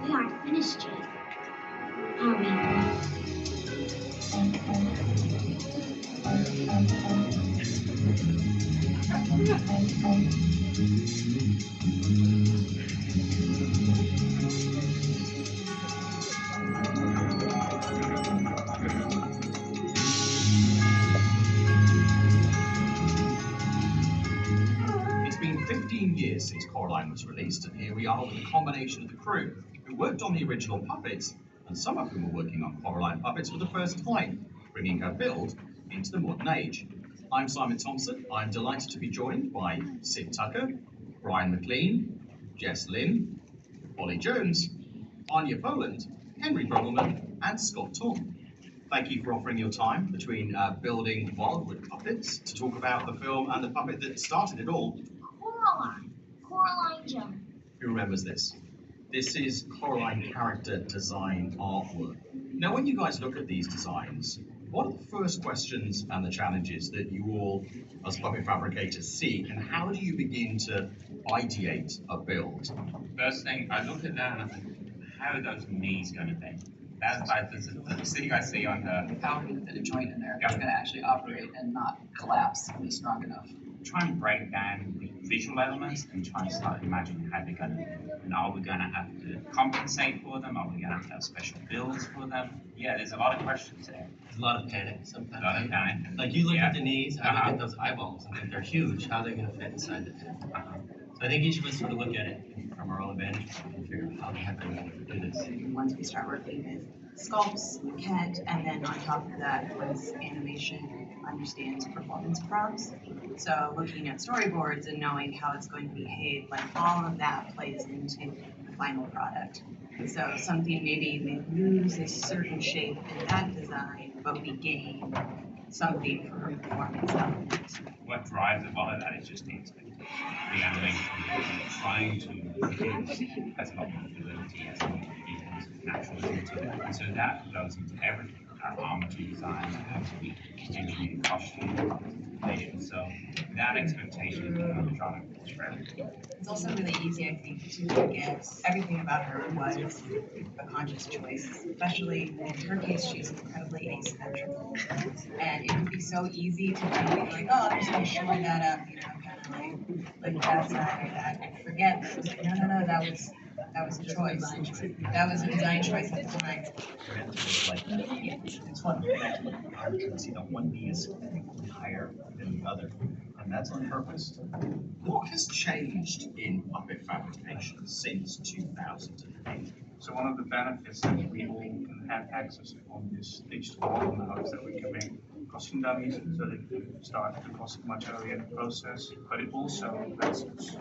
We aren't finished yet, are we? It's been 15 years since Coraline was released, and here we are with a combination of the crew who worked on the original puppets, and some of whom are working on Coraline puppets for the first time, bringing her build into the modern age. I'm Simon Thompson. I'm delighted to be joined by Sid Tucker, Brian McLean, Jess Lynn, Ollie Jones, Anya Poland, Henry Bruggelman, and Scott Tom. Thank you for offering your time between building Wildwood puppets to talk about the film and the puppet that started it all. Coraline Jones. Who remembers this? This is Coraline character design artwork. Now, when you guys look at these designs, what are the first questions and the challenges that you all, as puppet fabricators, see, and how do you begin to ideate a build? First thing, I look at that and I think, how are those knees going to be? That's like the thing I see on her. How are we going to fit a joint in there? It's going to actually operate and not collapse and be strong enough. Try and break down the visual elements and try and start imagining how they're going to be. And are we going to have to compensate for them? Are we going to have special builds for them? Yeah, there's a lot of questions there. There's a lot of panic sometimes. A lot of panic. Like you look at the knees, I look at those eyeballs, and they're huge. How are they going to fit inside the head? So I think each of us sort of look at it from our own vantage point and figure out how the heck are we going to do this. Once we start working with sculpts, Kent, and then on top of that, once animation understands performance prompts. So looking at storyboards and knowing how it's going to behave, like all of that plays into the final product. So something maybe may lose a certain shape in that design, but we gain something for a performance element. What drives a lot of that is just the expectation. The animation trying to produce has a lot more fluidity, has a lot more naturally to it. And so that goes into everything. Our armature design, how we engineer costume, so that expectation is going to drive for everything. It's also really easy, I think, to forget everything about her was a conscious choice, especially in her case, she's incredibly asymmetrical. And it can be so easy to kind of be like, oh, I'm just going to shore that up, you know, kind of like that side or that, and forget that it was like, no, that was a choice. That was a design choice at the time. Like that. Yeah. It's fun. Because, you know, one knee is significantly higher than the other, and that's on purpose. What has changed in puppet fabrication since 2008? So one of the benefits that we all can have access on this digital model now is that we can make costume dummies so they can start the costume much earlier in the process, but it also lets us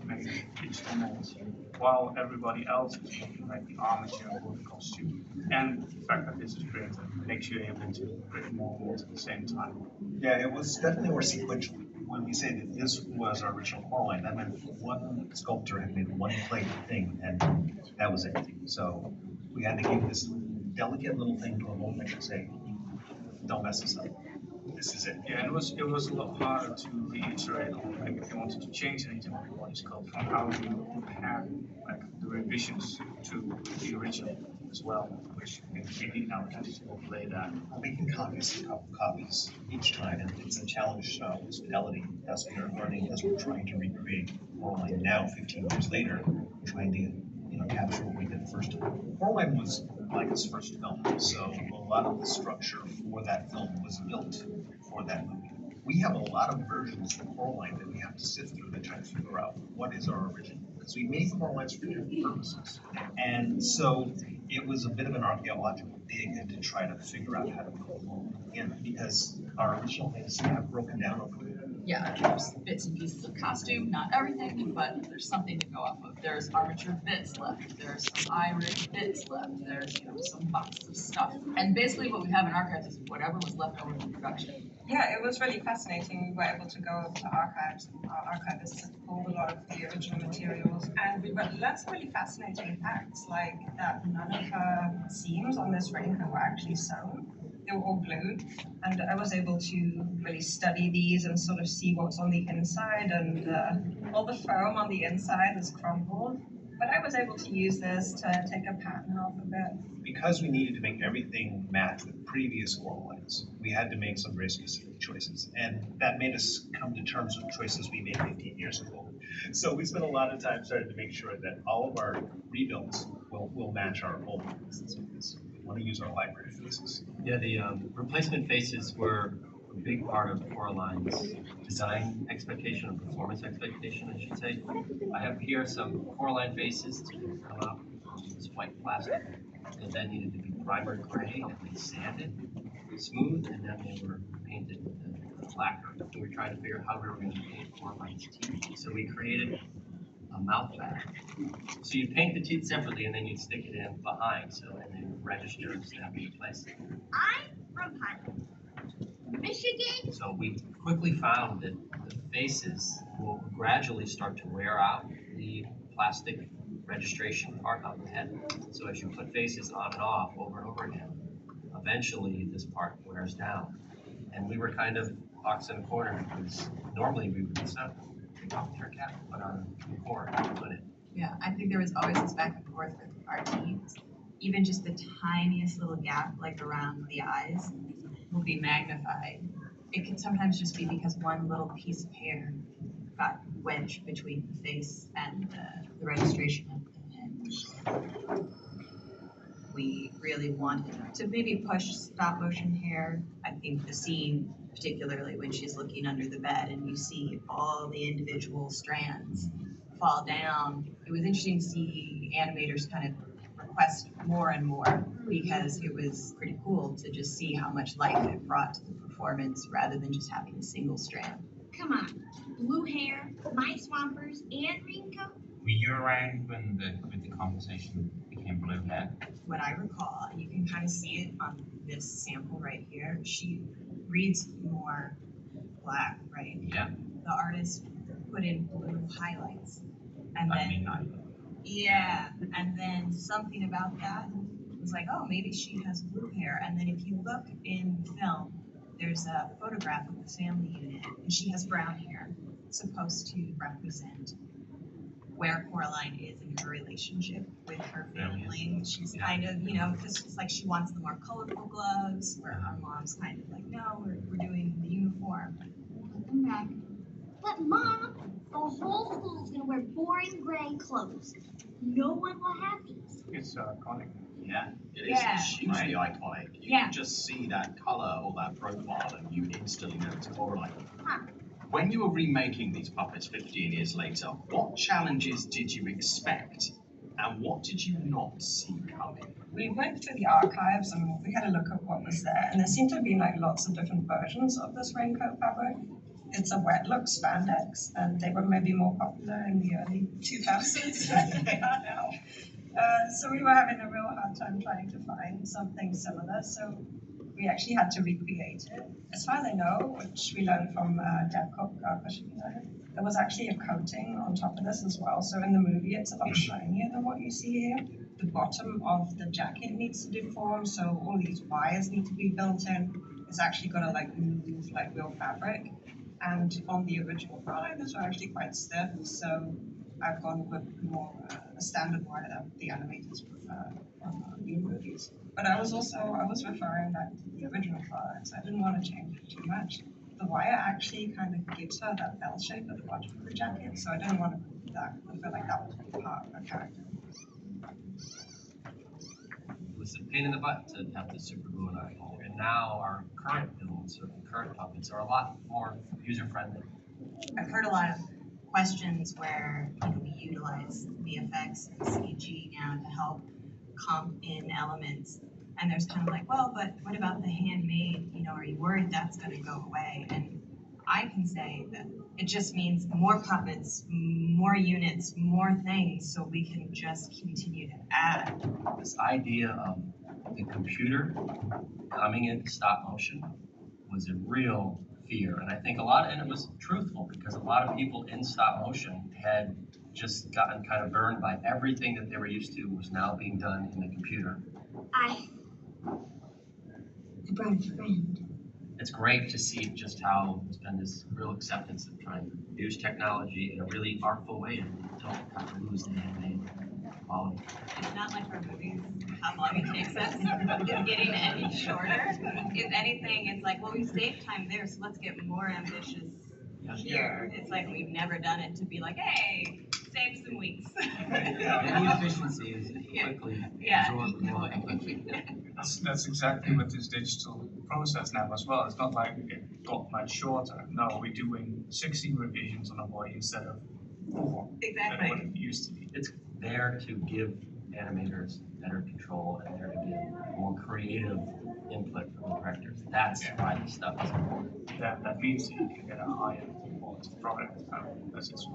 make digital molds while everybody else is looking at the armature or the costume. And the fact that this is printed makes you able to print more molds at the same time. Yeah, it was definitely more sequential. When we say that this was our original Coraline, that meant one sculptor had made one plate thing, and that was it. So we had to give this delicate little thing to a mold maker and say, don't mess this up. This is it. Yeah, and it was a lot harder to reiterate on, like, if you wanted to change anything on the body sculpt from how you had like the revisions to the original as well, which in 3D now can just overlay that. Making copies and copies each time, and it's a challenge with fidelity as we are learning, as we're trying to recreate Coraline now, 15 years later, trying to capture what we did the first time. Coraline was Micah's first film, so a lot of the structure for that film was built for that movie. We have a lot of versions of Coraline that we have to sift through to try to to figure out what is our original. Because we made Coralines for different purposes. And so it was a bit of an archaeological dig to try to figure out how to put them all in, because our original things have broken down over the Yeah, there's bits and pieces of costume, not everything, but there's something to go off of. There's armature bits left, there's some eye-rig bits left, there's, some boxes of stuff. And basically what we have in archives is whatever was left over from production. Yeah, it was really fascinating. We were able to go to archives, and our archivists had pulled a lot of the original materials, and we learned some really fascinating facts, like that none of her seams on this raincoat were actually sewn. They were all glued, and I was able to really study these and sort of see what's on the inside, and all the foam on the inside is crumbled. But I was able to use this to take a pattern off of it. Because we needed to make everything match with previous Coralines, we had to make some very specific choices. And that made us come to terms with choices we made 15 years ago. So we spent a lot of time starting to make sure that all of our rebuilds will match our old faces, because we want to use our library faces. Yeah, the replacement faces were a big part of Coraline's design expectation, or performance expectation, I should say. I have here some Coraline faces to come out from this white plastic that then needed to be primer gray and then sanded, smooth, and then they were painted with lacquer. We were trying to figure out how we were going to paint Coraline's teeth. So we created a mouth bag. So you paint the teeth separately and then you stick it in behind, so and then register and snap into place. I'm from Highland, Michigan. So we quickly found that the faces will gradually start to wear out the plastic registration part on the head. So as you put faces on and off over and over again, eventually this part wears down. And we were kind of boxed in a corner, because normally we would just take off your cap, put on the cord, and put it. Yeah, I think there was always this back and forth with our teams. Even just the tiniest little gap, like around the eyes, will be magnified. It can sometimes just be because one little piece of hair got wedged between the face and the registration of the head. We really wanted to maybe push stop motion hair. I think the scene, particularly when she's looking under the bed and you see all the individual strands fall down, it was interesting to see animators kind of request more and more, because it was pretty cool to just see how much life it brought to the performance rather than just having a single strand. Come on, blue hair, my swampers, and raincoat. Were you around when the conversation became blue hair? What I recall, and you can kind of see it on this sample right here, she reads more black, right? Yeah. The artist put in blue highlights. And Like then, midnight. yeah, and then something about that was like, oh, maybe she has blue hair. And then if you look in film, there's a photograph of the family unit, and she has brown hair, supposed to represent where Coraline is in her relationship with her family. She's kind of, because it's like she wants the more colorful gloves, where her mom's kind of like, no, we're doing the uniform. Welcome back. But Mom, the whole school's gonna wear boring gray clothes. No one will have these. It's iconic. Yeah, it is Yeah. hugely iconic. You Yeah. can just see that colour or that profile and you instantly know it's Coraline. Huh. When you were remaking these puppets 15 years later, what challenges did you expect and what did you not see coming? We went through the archives and we had a look at what was there, and there seemed to be like lots of different versions of this raincoat fabric. It's a wet look spandex, and they were maybe more popular in the early 2000s than they are now. So we were having a real hard time trying to find something similar, so we actually had to recreate it. As far as I know, which we learned from Deb Cook, our fashion designer, there was actually a coating on top of this as well. So in the movie, it's a lot shinier than what you see here. The bottom of the jacket needs to deform, so all these wires need to be built in. It's actually gonna like move like real fabric. And on the original product, those are actually quite stiff, so I've gone with more a standard wire that the animators prefer on new movies. But I was referring back to the original products. I didn't want to change it too much. The wire actually kind of gives her that bell shape at the bottom of the jacket, so I didn't want to do that. I feel like that was part of her character. It was a pain in the butt to have the super glue and eyeball. And now our current builds or current puppets are a lot more user friendly. I've heard a lot of questions where, we utilize VFX and CG now to help comp in elements. And there's kind of like, well, but what about the handmade? Are you worried that's going to go away? And I can say that it just means more puppets, more units, more things, so we can just continue to add. This idea of the computer coming into stop motion was a real fear, and I think and it was truthful, because a lot of people in stop motion had just gotten kind of burned by everything that they were used to was now being done in the computer. I brought a friend. It's great to see just how there's been this real acceptance of trying to use technology in a really artful way and don't have to lose the handmade quality. It's not like our movies, how long it takes us is getting any shorter. If anything, it's like, well, we saved time there, so let's get more ambitious here. It's like we've never done it to be like, hey, save some weeks. Any efficiency is quickly absorbed more. That's exactly what this digital process now as well. It's not like it got much shorter. No, we're doing 16 revisions on a body instead of 4. Exactly. What it used to be. It's there to give animators better control and there to give more creative input from the directors. That's why this stuff is important. That means you can get a higher quality product as it's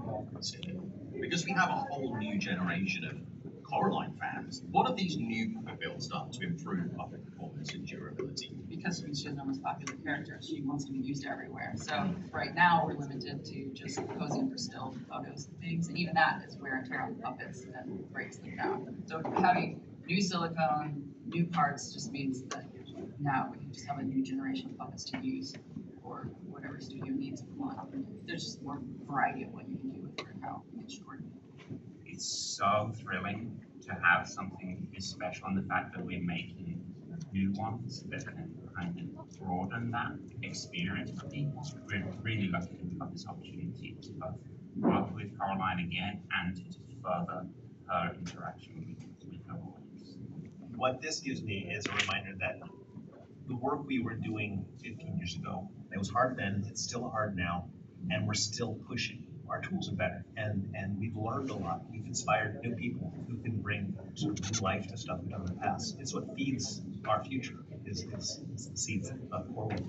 more considered. Because we have a whole new generation of Coraline fans, what have these new puppet builds done to improve puppet performance and durability? Because she's the most popular character, she wants to be used everywhere. So right now we're limited to just posing for still photos and things, and even that is wear and tear on the puppets and breaks them down. So having new silicone, new parts just means that now we can just have a new generation of puppets to use for whatever studio needs we want. There's just more variety of what you can do with it and how it's short. It's so thrilling to have something this special, and the fact that we're making new ones that can kind of broaden that experience for people. We're really lucky to have this opportunity to both work with Coraline again and to further her interaction with her audience. What this gives me is a reminder that the work we were doing 15 years ago, it was hard then, it's still hard now, and we're still pushing. Our tools are better, and we've learned a lot. We've inspired new people who can bring sort of new life to stuff we've done in the past. It's what feeds our future, is the seeds of forward.